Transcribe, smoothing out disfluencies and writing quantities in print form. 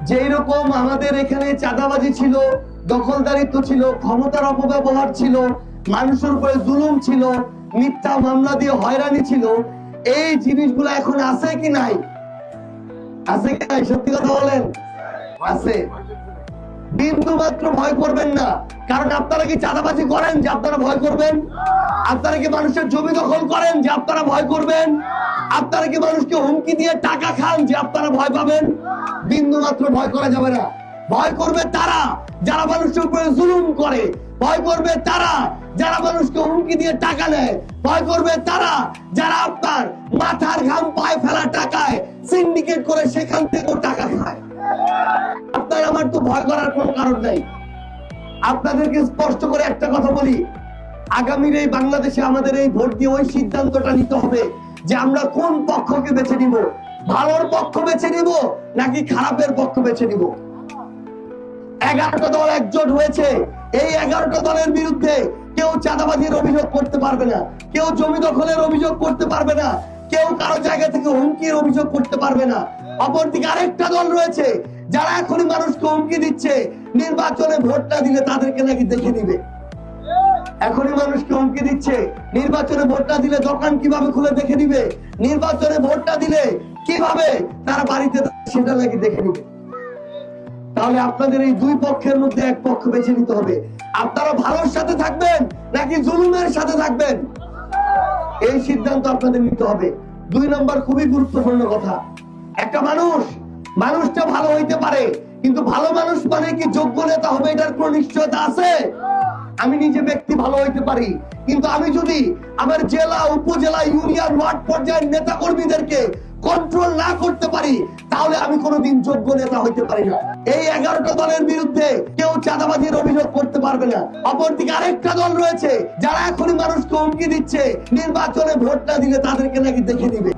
যেই রকম আমাদের এখানে চাঁদাবাজি ছিল, দখলদারিত্ব ছিল, ক্ষমতার অপব্যবহার ছিল, মানুষের উপরে জুলুম ছিল, মিথ্যা মামলা দিয়ে হয়রানি ছিল, এই জিনিসগুলো এখন আছে কি নাই? আছে কি নাই? সত্যি কথা বলেন, আছে। বিন্দু মাত্র ভয় করবেন না। কারণ আপনারা কি চাঁদাবাজি করেন যে আপনারা ভয় করবেন? আপনারা কি মানুষের জমি দখল করেন যে আপনারা ভয় করবেন? আপনারা কি মানুষকে হুমকি দিয়ে টাকা খান যে আপনারা ভয় পাবেন? বিন্দু মাত্র ভয় করা যাবে না। ভয় করবে তারা যারা মানুষের উপরে জুলুম করে, ভয় করবে তারা যারা মানুষকে হুমকি দিয়ে টাকা নেয়, ভয় করবে তারা যারা আপনার মাথার ঘাম পায়ে ফেলা টাকায় সিন্ডিকেট করে সেখান থেকেও টাকা খায়। আপনার আমার তো ভয় করার কোনো কারণ নাই। আপনাদেরকে স্পষ্ট করে একটা কথা বলি, আগামীর এই বাংলাদেশে আমাদের এই ভোট দিয়ে ওই সিদ্ধান্তটা নিতে হবে যে আমরা কোন পক্ষকে বেছে নিব, ভালোর পক্ষ বেছে নিব নাকি খারাপের পক্ষ বেছে নিব। 11টা দল একজোট হয়েছে, এই 11টা দলের বিরুদ্ধে কেউ চাঁদাবাজির অভিযোগ করতে পারবে না, কেউ জমি দখলের অভিযোগ করতে পারবে না, কেউ কারো জায়গা থেকে হুমকির অভিযোগ করতে পারবে না। অপরদিকে আরেকটা দল রয়েছে যারা এখনই মানুষকে হুমকি দিচ্ছে নির্বাচনে ভোট না দিলে তাদেরকে নাকি দেখে দিবে। এখনই মানুষকে হুমকি দিচ্ছে নির্বাচনে ভোট না দিলে দোকান কিভাবে খুলে দেখে দিবে, নির্বাচনে ভোট না দিলে কিভাবে তারা বাড়িতে সেটা নাকি দেখে নিবে। তাহলে আপনাদের এই দুই পক্ষের মধ্যে এক পক্ষ বেছে নিতে হবে। আপনারা ভালোর সাথে থাকবেন নাকি জুলুমের সাথে থাকবেন, এই সিদ্ধান্ত আপনাদের নিতে হবে। 2 নম্বর খুবই গুরুত্বপূর্ণ কথা, একটা মানুষটা ভালো হইতে পারে, কিন্তু ভালো মানুষ মানে কি যোগ্য নেতা হবে এটার কোন নিশ্চয়তা আছে? আমি নিজে ব্যক্তি ভালো হইতে পারি, কিন্তু আমি যদি আমার জেলা, উপজেলা, ইউনিয়ন, ওয়ার্ড পর্যায়ের নেতা কর্মীদেরকে কন্ট্রোল না করতে পারি, তাহলে আমি কোনোদিন যোগ্য নেতা হইতে পারি না। এই 11টা দলের বিরুদ্ধে কেউ চাঁদাবাজির অভিযোগ করতে পারবে না। অপরদিকে আরেকটা দল রয়েছে যারা এখনই মানুষকে হুমকি দিচ্ছে নির্বাচনে ভোট না দিলে তাদেরকে নাকি দেখে দিবে।